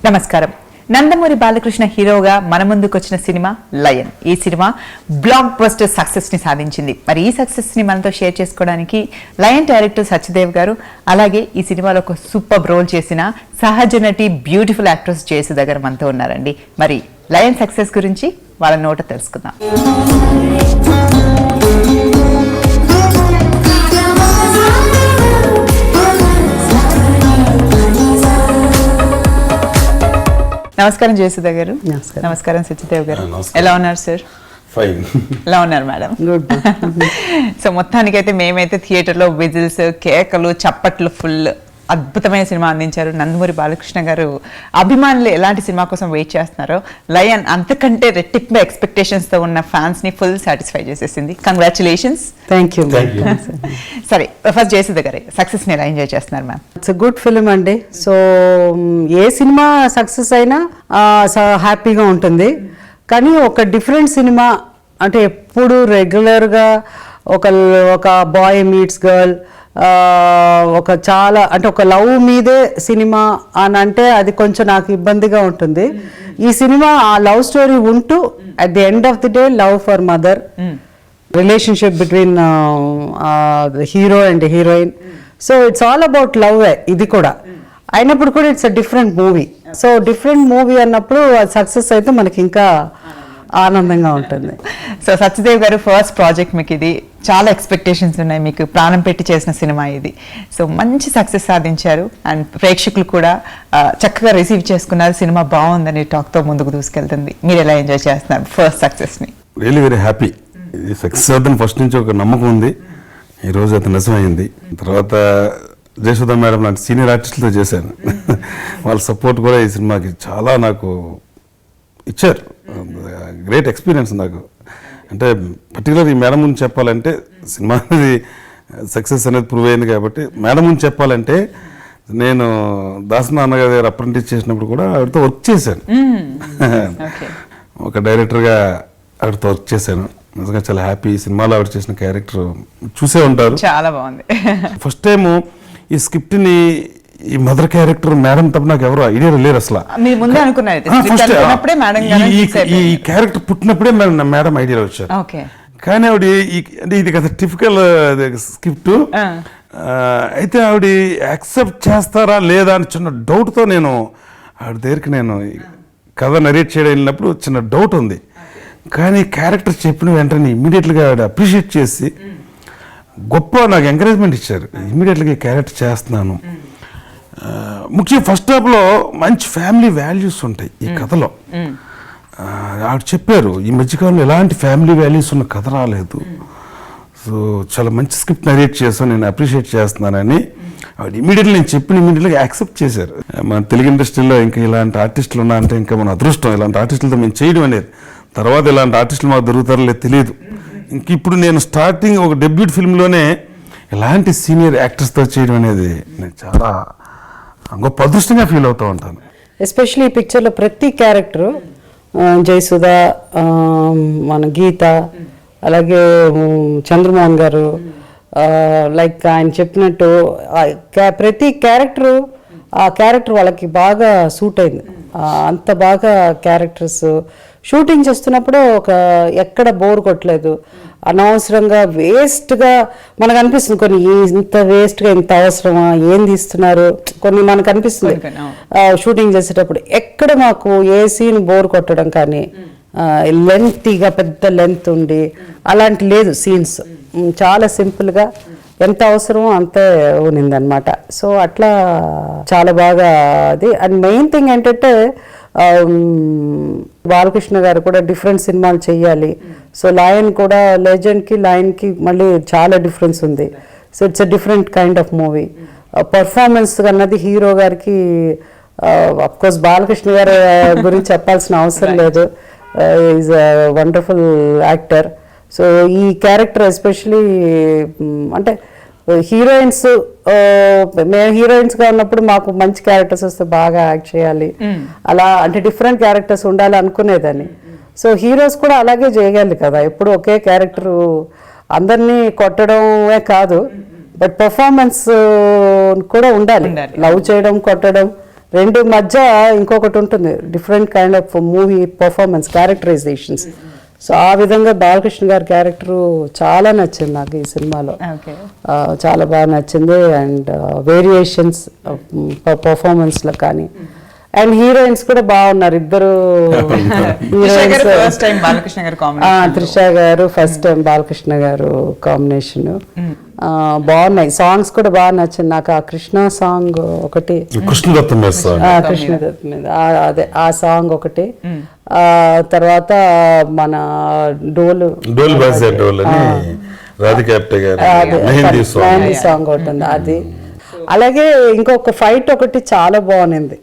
నమస్కారం. నందమూరి బాలకృష్ణ హీరోగా మన ముందుకు వచ్చిన సినిమా లయన్. ఈ సినిమా బ్లాక్ బస్టర్ సక్సెస్ ని సాధించింది. మరి ఈ సక్సెస్ ని మనతో షేర్ చేసుకోవడానికి లయన్ డైరెక్టర్ సత్యదేవ్ గారు, అలాగే ఈ సినిమాలో ఒక సూపర్ రోల్ చేసిన సహజ నటి బ్యూటిఫుల్ యాక్ట్రెస్ జయసుధ గారు మనతో ఉన్నారండి. మరి లయన్ సక్సెస్ గురించి వాళ్ళ నోట తెలుసుకుందాం. నమస్కారం జయసుధ గారు. నమస్కారం సత్యదేవ్ గారు. ఎలా ఉన్నారు సార్? ఫైన్. ఎలా ఉన్నారు మేడం? గుడ్. సో మొత్తానికైతే మేమైతే థియేటర్లో విజిల్స్, కేకలు, చప్పట్లు, ఫుల్ అద్భుతమైన సినిమా అందించారు. నందమూరి బాలకృష్ణ గారు అభిమానులు ఎలాంటి సినిమా కోసం వెయిట్ చేస్తున్నారో లయన్ అంతకంటే రెట్టింపు ఎక్స్పెక్టేషన్స్ తో ఉన్న ఫ్యాన్స్ ని ఫుల్ సాటిస్ఫై చేసేసింది. కంగ్రాచులేషన్స్. Thank you. సరే, ఫస్ట్ జయసుధ గారి సక్సెస్ ని ఎలా ఎంజాయ్ చేస్తున్నారు ma'am? It's a good film అండి. సో ఏ సినిమా సక్సెస్ అయినా హ్యాపీగా ఉంటుంది. కానీ ఒక డిఫరెంట్ సినిమా అంటే ఎప్పుడు రెగ్యులర్గా ఒక బాయ్ మీట్స్ గర్ల్, ఒక చాలా అంటే ఒక లవ్ మీదే సినిమా అని అంటే అది కొంచెం నాకు ఇబ్బందిగా ఉంటుంది. ఈ సినిమా ఆ లవ్ స్టోరీ ఉంటూ at the end of the day love for mother, relationship between hero and heroine. So it's all about love. ఇది కూడా అయినప్పుడు కూడా it's a different movie. So different movie అన్నప్పుడు సక్సెస్ అయితే మనకి ఇంకా ఆనందంగా ఉంటుంది. సో సత్యదేవ్ గారు ఫస్ట్ ప్రాజెక్ట్ మీకు ఇది, చాలా ఎక్స్పెక్టేషన్స్ ఉన్నాయి, మీకు ప్రాణం పెట్టి చేసిన సినిమా ఇది. సో మంచి సక్సెస్ సాధించారు అండ్ ప్రేక్షకులు కూడా చక్కగా రిసీవ్ చేసుకున్నారు. సినిమా బాగుందని టాక్తో ముందుకు దూసుకెళ్తుంది. మీరు ఎలా ఎంజాయ్ చేస్తున్నారు ఫస్ట్ సక్సెస్ని? Really very happy. ఇది సక్సెస్ అవుతుంది ఫస్ట్ నుంచి ఒక నమ్మకం ఉంది. ఈరోజు అది నిజమైంది. తర్వాత జయసుధ మేడం లాంటి సీనియర్ ఆర్టిస్టులతో చేశాను. వాళ్ళ సపోర్ట్ కూడా ఈ సినిమాకి చాలా నాకు ఇచ్చారు. గ్రేట్ ఎక్స్పీరియన్స్ నాకు. అంటే పర్టికులర్ ఈ మేడం గురించి చెప్పాలంటే, సినిమా అనేది సక్సెస్ అనేది ప్రూవ్ అయింది కాబట్టి మేడం గురించి చెప్పాలంటే, నేను దాసనాన్న గారు అప్రెంటిస్ చేసినప్పుడు కూడా ఆవిడతో వర్క్ చేశాను. ఒక డైరెక్టర్గా ఆవిడతో వర్క్ చేశాను. నిజంగా చాలా హ్యాపీ. ఈ సినిమాలో ఆవిడ చేసిన క్యారెక్టర్ చూసే ఉంటారు, చాలా బాగుంది. ఫస్ట్ టైము ఈ స్క్రిప్ట్ని ఈ మదర్ క్యారెక్టర్ మేడం తప్ప నాకు ఎవరు ఐడియా లేరు అసలు. ఈ క్యారెక్టర్ పుట్టినప్పుడే మేడం ఐడియా వచ్చారు. కానీ ఆవిడ అంటే ఇది కదా టిపికల్ స్క్రిప్ట్. అయితే ఆవిడ యాక్సెప్ట్ చేస్తారా లేదా అని చిన్న డౌట్తో నేను ఆవిడ దగ్గరికి కథ నరేట్ చేయడం వెళ్ళినప్పుడు చిన్న డౌట్ ఉంది. కానీ క్యారెక్టర్ చెప్పిన వెంటనే ఇమ్మీడియట్గా ఆవిడ అప్రిషియేట్ చేసి గొప్ప నాకు ఎంకరేజ్మెంట్ ఇచ్చారు. ఇమ్మీడియట్గా ఈ క్యారెక్టర్ చేస్తున్నాను. ముఖ్యంగా ఫస్ట్ హాఫ్లో మంచి ఫ్యామిలీ వాల్యూస్ ఉంటాయి ఈ కథలో. ఆవిడ చెప్పారు, ఈ మధ్యకాలంలో ఎలాంటి ఫ్యామిలీ వాల్యూస్ ఉన్న కథ రాలేదు. సో చాలా మంచి స్క్రిప్ట్ నరేట్ చేస్తాను, నేను అప్రిషియేట్ చేస్తున్నానని ఆవిడ ఇమీడియట్గా ఇమీడియట్గా యాక్సెప్ట్ చేశారు. మన తెలుగు ఇండస్ట్రీలో ఇంకా ఇలాంటి ఆర్టిస్టులు ఉన్నా అంటే ఇంకా మన అదృష్టం. ఇలాంటి ఆర్టిస్టులతో మేము చేయడం అనేది. తర్వాత ఇలాంటి ఆర్టిస్టులు మాకు దొరుకుతారో లేదు తెలియదు. ఇంక ఇప్పుడు నేను స్టార్టింగ్ ఒక డెబ్యూట్ ఫిల్మ్లోనే ఇలాంటి సీనియర్ యాక్టర్స్తో చేయడం అనేది నేను చాలా గొప్ప అదృష్టంగా ఫీల్ అవుతూ ఉంటాను. ఎస్పెషల్లీ ఈ పిక్చర్లో ప్రతి క్యారెక్టరు, జయసుధ, మన గీత, అలాగే చంద్రమోహన్ గారు, లైక్ ఆయన చెప్పినట్టు ప్రతి క్యారెక్టరు ఆ క్యారెక్టర్ వాళ్ళకి బాగా సూట్ అయింది. అంత బాగా క్యారెక్టర్స్ షూటింగ్ చేస్తున్నప్పుడు ఎక్కడ బోర్ కొట్టలేదు. అనవసరంగా వేస్ట్గా మనకు అనిపిస్తుంది, కొన్ని ఇంత వేస్ట్గా ఇంత అవసరమా, ఏం తీస్తున్నారు కొన్ని మనకు అనిపిస్తుంది షూటింగ్ చేసేటప్పుడు. ఎక్కడ మాకు ఏ సీన్ బోర్ కొట్టడం కానీ, లెంతీగా పెద్ద లెంత్ ఉండి అలాంటి లేదు. సీన్స్ చాలా సింపుల్గా ఎంత అవసరమో అంతే ఉన్నిందనమాట. సో అట్లా చాలా బాగా అది. అండ్ మెయిన్ థింగ్ ఏంటంటే బాలకృష్ణ గారు కూడా డిఫరెంట్ సినిమాలు చెయ్యాలి. సో లయన్ కూడా లెజెండ్కి లయన్కి మళ్ళీ చాలా డిఫరెన్స్ ఉంది. So it's a different kind of movie. Performance అన్నది హీరో గారికి, అఫ్కోర్స్ బాలకృష్ణ గారి గురించి చెప్పాల్సిన అవసరం లేదు. Is a wonderful actor. So ఈ క్యారెక్టర్ ఎస్పెషలీ అంటే హీరోయిన్స్, మేము హీరోయిన్స్గా ఉన్నప్పుడు మాకు మంచి క్యారెక్టర్స్ వస్తే బాగా యాక్ట్ చేయాలి, అలా అంటే డిఫరెంట్ క్యారెక్టర్స్ ఉండాలి అనుకునేదాన్ని. సో హీరోస్ కూడా అలాగే చేయగలి కదా, ఎప్పుడు ఒకే క్యారెక్టరు అందరినీ కొట్టడమే కాదు, బట్ పర్ఫార్మెన్స్ కూడా ఉండాలి. లవ్ చేయడం, కొట్టడం, రెండు మధ్య ఇంకొకటి ఉంటుంది, different kind of movie performance, characterisations. So ఆ విధంగా బాలకృష్ణ గారి క్యారెక్టరు చాలా నచ్చింది నాకు ఈ సినిమాలో. చాలా బాగా నచ్చింది. అండ్ వేరియేషన్స్ పర్ఫార్మెన్స్లో కానీ, అండ్ హీరోయిన్స్ కూడా బాగున్నారు ఇద్దరు త్రిష గారు ఫస్ట్ టైం బాలకృష్ణ గారు కాంబినేషన్. బాగున్నాయి. సాంగ్స్ కూడా బాగా నచ్చింది నాకు. ఆ కృష్ణ సాంగ్ ఒకటి, కృష్ణదత్త మీద అదే ఆ సాంగ్ ఒకటి. తర్వాత మన డోలు మెహందీ సాంగ్ ఒకటి ఉంది అది. అలాగే ఇంకొక ఫైట్ ఒకటి చాలా బాగుంది,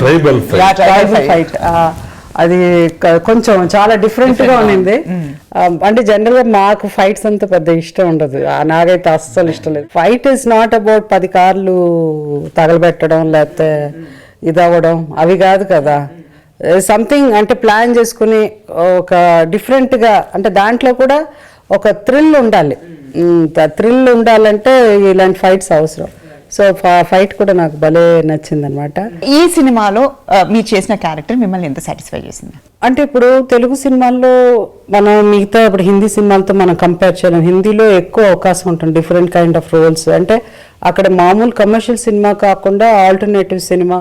ట్రైబల్ ఫైట్. అది కొంచెం చాలా డిఫరెంట్ గా ఉన్నింది. అంటే జనరల్ గా మాకు ఫైట్స్ అంతా పెద్ద ఇష్టం ఉండదు, నాకైతే అస్సలు ఇష్టం లేదు. ఫైట్ ఇస్ నాట్ అబౌట్ 10 కార్లు తగలబెట్టడం లేకపోతే ఇదవ్వడం అవి కాదు కదా. సంథింగ్ అంటే ప్లాన్ చేసుకుని ఒక డిఫరెంట్ గా, అంటే దాంట్లో కూడా ఒక థ్రిల్ ఉండాలి. థ్రిల్ ఉండాలంటే ఇలాంటి ఫైట్స్ అవసరం. సో ఫైట్ కూడా నాకు భలే నచ్చింది అనమాట. ఈ సినిమాలో మీరు చేసిన క్యారెక్టర్ మిమ్మల్ని ఎంత సాటిస్ఫై చేసింది? అంటే ఇప్పుడు తెలుగు సినిమాల్లో మనం మిగతా ఇప్పుడు హిందీ సినిమాలతో మనం కంపేర్ చేయలేం. హిందీలో ఎక్కువ అవకాశం ఉంటుంది డిఫరెంట్ కైండ్ ఆఫ్ రోల్స్. అంటే అక్కడ మామూలు కమర్షియల్ సినిమా కాకుండా ఆల్టర్నేటివ్ సినిమా,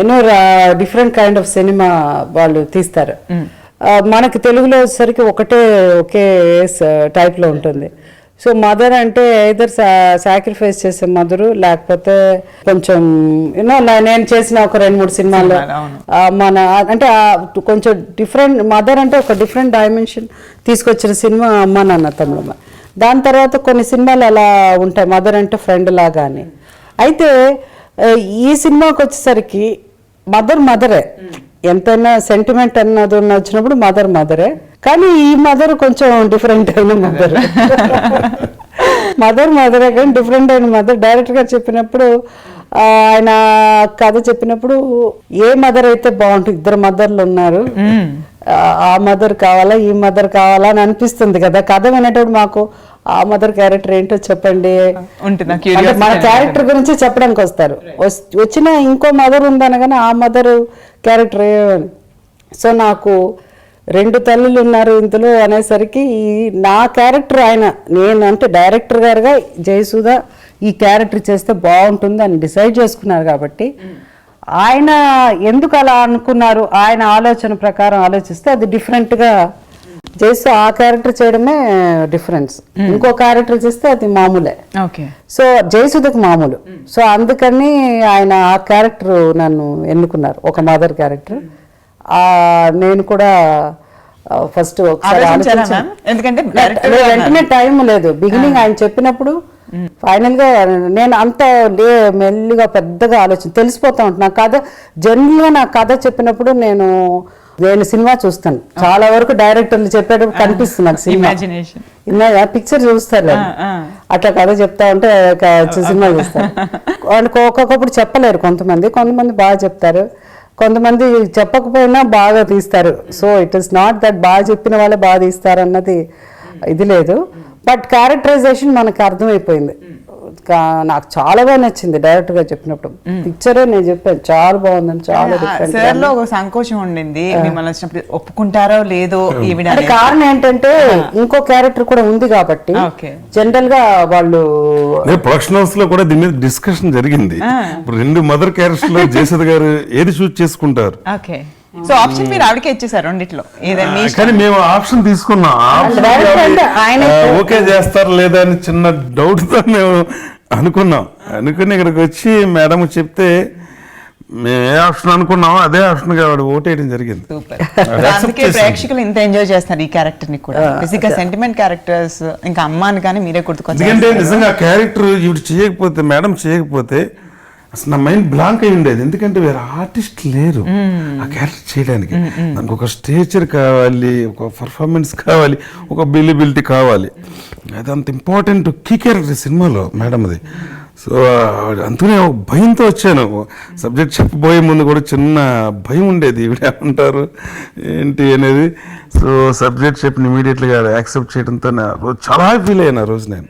ఎన్నో డిఫరెంట్ కైండ్ ఆఫ్ సినిమా వాళ్ళు తీస్తారు. మనకి తెలుగులో వచ్చేసరికి ఒకే టైప్ లో ఉంటుంది. సో మదర్ అంటే ఐదర్ సాక్రిఫైస్ చేసే మదరు, లేకపోతే కొంచెం యూనో నేను చేసిన ఒక 2-3 సినిమాల్లో మన అంటే కొంచెం డిఫరెంట్, మదర్ అంటే ఒక డిఫరెంట్ డైమెన్షన్ తీసుకొచ్చిన సినిమా అమ్మ నాన్న తమ్ముడు. దాని తర్వాత కొన్ని సినిమాలు అలా ఉంటాయి, మదర్ అంటే ఫ్రెండ్ లాగా అని. అయితే ఈ సినిమాకి వచ్చేసరికి మదరే, ఎంతైనా సెంటిమెంట్ అన్నది వచ్చినప్పుడు మదరే. కానీ ఈ మదర్ కొంచెం డిఫరెంట్ అయిన మదరే కానీ డిఫరెంట్ అయిన మదర్. డైరెక్టర్ గారు చెప్పినప్పుడు, ఆయన కథ చెప్పినప్పుడు ఏ మదర్ అయితే బాగుంటుంది, 2 మదర్లు ఉన్నారు, ఆ మదర్ కావాలా ఈ మదర్ కావాలా అని అనిపిస్తుంది కదా. కథ వినేటప్పుడు మాకు ఆ మదర్ క్యారెక్టర్ ఏంటో చెప్పండి, మన క్యారెక్టర్ గురించి చెప్పడానికి వస్తారు. వచ్చిన ఇంకో మదర్ ఉందనగానే ఆ మదర్ క్యారెక్టర్. సో నాకు 2 తల్లులు ఉన్నారు ఇందులో అనేసరికి నా క్యారెక్టర్ నేను అంటే డైరెక్టర్ గారుగా జయసుధ ఈ క్యారెక్టర్ చేస్తే బాగుంటుంది అని డిసైడ్ చేసుకున్నారు. కాబట్టి ఆయన ఎందుకు అలా అనుకున్నారు, ఆయన ఆలోచన ప్రకారం ఆలోచిస్తే అది డిఫరెంట్గా జయసుధ ఆ క్యారెక్టర్ చేయడమే డిఫరెన్స్. ఇంకో క్యారెక్టర్ చేస్తే అది మామూలే. సో జయసుధకు మామూలు. సో అందుకని ఆయన ఆ క్యారెక్టర్ నన్ను ఎన్నుకున్నారు, ఒక మదర్ క్యారెక్టర్. నేను కూడా ఫస్ట్ ఒకసారి వెంటనే టైం లేదు. బిగినింగ్ ఆయన చెప్పినప్పుడు ఫైనల్ గా నేను అంత మెల్లిగా పెద్దగా తెలిసిపోతా ఉంటాను. నా కథ జనరల్ గా నా కథ చెప్పినప్పుడు నేను సినిమా చూస్తాను. చాలా వరకు డైరెక్టర్లు చెప్పేటప్పుడు కనిపిస్తుంది నాకు సినిమా, పిక్చర్ చూస్తారు అట్లా కథ చెప్తా ఉంటే సినిమా చూస్తారు. ఒక్కొక్కప్పుడు చెప్పలేరు కొంతమంది బాగా చెప్తారు, కొంతమంది చెప్పకపోయినా బాగా తీస్తారు. So it is not that బాగా చెప్పిన వాళ్ళే బాగా తీస్తారు అన్నది ఇది లేదు. బట్ క్యారెక్టరైజేషన్ మనకు అర్థమైపోయింది. నాకు చాలా బాగా నచ్చింది డైరెక్టర్ గా చెప్పినప్పుడు. పిక్చరే నేను చెప్పాను చాలా బాగుందని. చాలా డిఫరెంట్. ఒక సంకోచం ఉండింది మిమ్మల్ని వచ్చినప్పుడు, ఒప్పుకుంటారో లేదో. కారణం ఏంటంటే ఇంకో క్యారెక్టర్ కూడా ఉంది కాబట్టి జనరల్ గా వాళ్ళు ప్రొడక్షన్ హౌస్ లో కూడా దీని మీద డిస్కషన్ జరిగింది. 2 మదర్ క్యారెక్టర్స్ లో జయసుధ గారు ఏది చూస్ చేసుకుంటారు. సో ఆప్షన్ మీరు ఆవిడకే ఇచ్చేసారు రెండిట్లో. కానీ మేము ఆప్షన్ తీసుకున్నాం, ఓకే చేస్తారు లేదా అని చిన్న డౌట్ తో మేము అనుకుని ఇక్కడికి వచ్చి మేడం చెప్తే మేము ఏ ఆప్షన్ అనుకున్నామో అదే ఆప్షన్ ఆవిడ ఓటేయడం జరిగింది. అందుకే ప్రేక్షకులు ఇంత ఎంజాయ్ చేస్తారు ఈ క్యారెక్టర్ ని కూడా. బేసిక్ గా సెంటిమెంట్ క్యారెక్టర్స్ ఇంకా అమ్మాని కానీ మీరే గుర్తుకొచ్చారు. ఎందుకంటే నిజంగా క్యారెక్టర్ ఈవిడ చేయకపోతే, మేడం చేయకపోతే అసలు నా మైండ్ బ్లాంక్ అయి ఉండేది. ఎందుకంటే వేరే ఆర్టిస్ట్ లేరు ఆ క్యారెక్టర్ చేయడానికి. దానికి ఒక స్టేచర్ కావాలి, ఒక పర్ఫార్మెన్స్ కావాలి, ఒక బిలిబిలిటీ కావాలి. అది అంత ఇంపార్టెంట్ కీ క్యారెక్టర్ సినిమాలో మేడం అది. సో అందుకనే ఒక భయంతో వచ్చాను. సబ్జెక్ట్ చెప్పబోయే ముందు కూడా చిన్న భయం ఉండేది, ఈవిడ ఏమంటారు ఏంటి అనేది. సో సబ్జెక్ట్ చెప్పిన ఇమీడియట్లీగా యాక్సెప్ట్ చేయడంతో చాలా ఫీల్ అయ్యాను ఆ రోజు నేను.